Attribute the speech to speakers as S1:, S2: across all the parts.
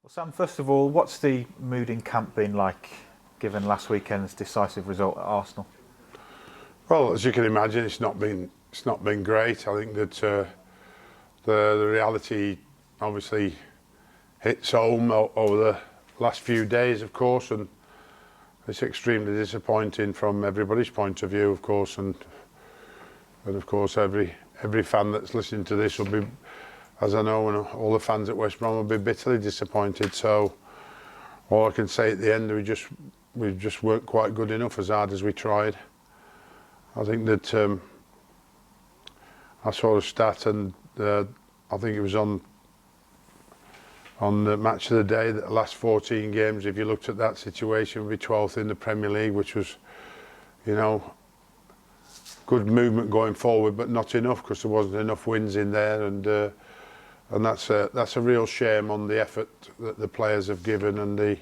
S1: Well, Sam, first of all, what's the mood in camp been like, given last weekend's decisive result at Arsenal?
S2: Well, as you can imagine, it's not been great. I think that the reality obviously hits home over the last few days, of course, and it's extremely disappointing from everybody's point of view, of course, and of course every fan that's listening to this will be, as I know, and all the fans at West Brom will be bitterly disappointed. So all I can say at the end, we just weren't quite good enough, as hard as we tried. I think that I saw a stat, and I think it was on the match of the day, that the last 14 games, if you looked at that situation, would be 12th in the Premier League, which was, you know, good movement going forward, but not enough, because there wasn't enough wins in there, and that's a real shame on the effort that the players have given, and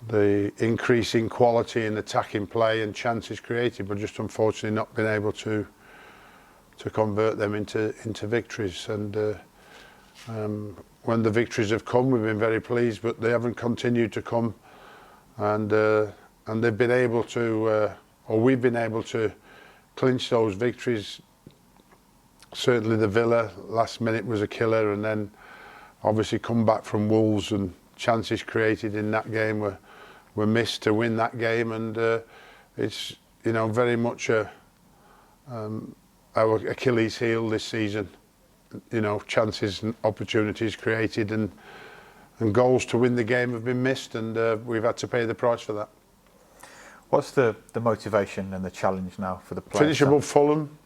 S2: the increasing quality in attacking play and chances created, but just unfortunately not been able to convert them into victories. And when the victories have come, we've been very pleased, but they haven't continued to come, and they've been able to, or we've been able to clinch those victories. Certainly the Villa last minute was a killer, and then obviously come back from Wolves, and chances created in that game were missed to win that game, and it's, you know, very much our Achilles heel this season. You know, chances and opportunities created and goals to win the game have been missed, and we've had to pay the price for that.
S1: What's the motivation and the challenge now for the players?
S2: Finish above Fulham.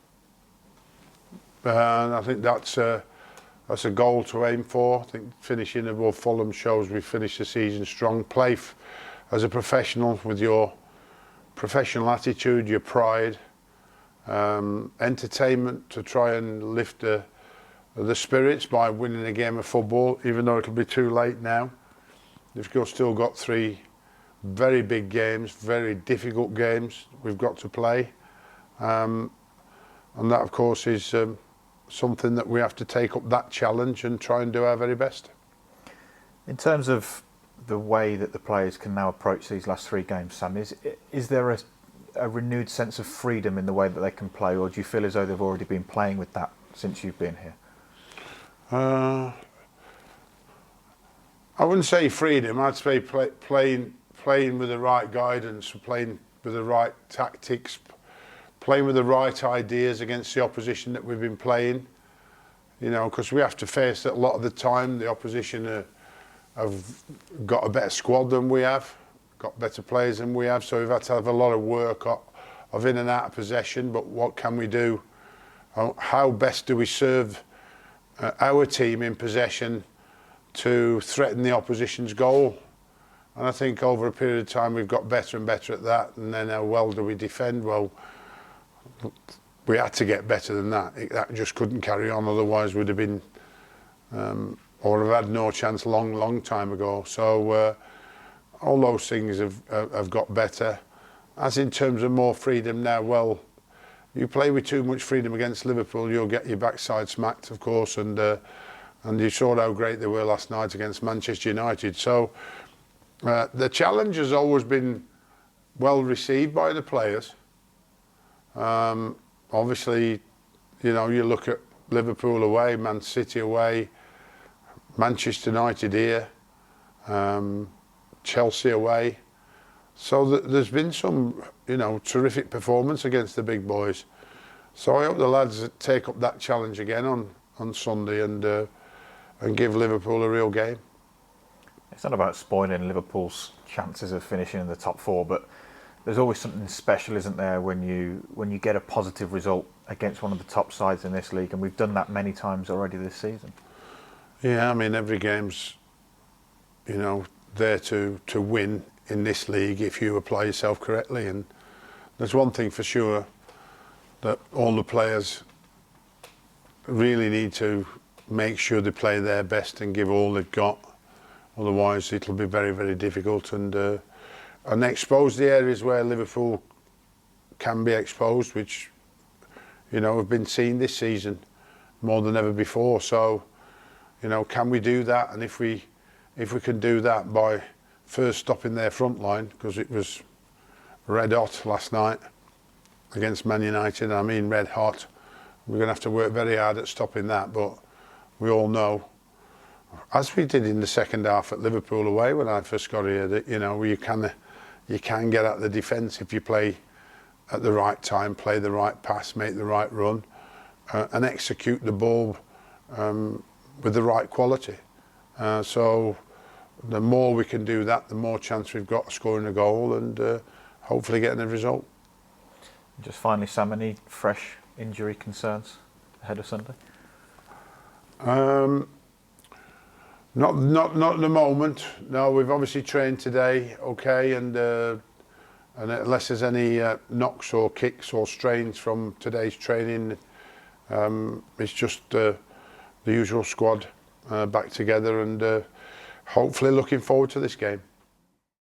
S2: And I think that's a goal to aim for. I think finishing above Fulham shows we finished the season strong. Play as a professional with your professional attitude, your pride, entertainment to try and lift the spirits by winning a game of football, even though it'll be too late now. We've still got 3 very big games, very difficult games we've got to play, and that of course is something that we have to take up, that challenge, and try and do our very best.
S1: In terms of the way that the players can now approach these last 3 games, Sam, is there a renewed sense of freedom in the way that they can play, or do you feel as though they've already been playing with that since you've been here?
S2: I wouldn't say freedom. I'd say playing with the right guidance, playing with the right tactics, playing with the right ideas against the opposition that we've been playing. You know, because we have to face that a lot of the time the opposition have got a better squad than we have, got better players than we have, so we've had to have a lot of work of in and out of possession. But what can we do? How best do we serve our team in possession to threaten the opposition's goal? And I think over a period of time we've got better and better at that. And then how well do we defend? Well, we had to get better than that. That just couldn't carry on, otherwise we'd have been or have had no chance long time ago. So all those things have got better. As in terms of more freedom now, well, you play with too much freedom against Liverpool, you'll get your backside smacked, of course, and you saw how great they were last night against Manchester United. So the challenge has always been well received by the players. Obviously, you know, you look at Liverpool away, Man City away, Manchester United here, Chelsea away. So there's been some, you know, terrific performance against the big boys. So I hope the lads take up that challenge again on Sunday and give Liverpool a real game.
S1: It's not about spoiling Liverpool's chances of finishing in the top 4, but there's always something special, isn't there, when you get a positive result against one of the top sides in this league, and we've done that many times already this season.
S2: Yeah, I mean, every game's, you know, there to win in this league if you apply yourself correctly. And there's one thing for sure, that all the players really need to make sure they play their best and give all they've got. Otherwise it'll be very, very difficult, and expose the areas where Liverpool can be exposed, which, you know, have been seen this season more than ever before. So, you know, can we do that? And if we if we can do that by first stopping their front line, because it was red hot last night against Man United. I mean red hot. We're going to have to work very hard at stopping that, but we all know, as we did in the second half at Liverpool away when I first got here, that you can get at the defence if you play at the right time, play the right pass, make the right run, and execute the ball with the right quality. So the more we can do that, the more chance we've got of scoring a goal and hopefully getting a result.
S1: Just finally, Sam, any fresh injury concerns ahead of Sunday?
S2: Not at the moment. No, we've obviously trained today, okay, and unless there's any knocks or kicks or strains from today's training, it's just the usual squad back together, and hopefully looking forward to this game.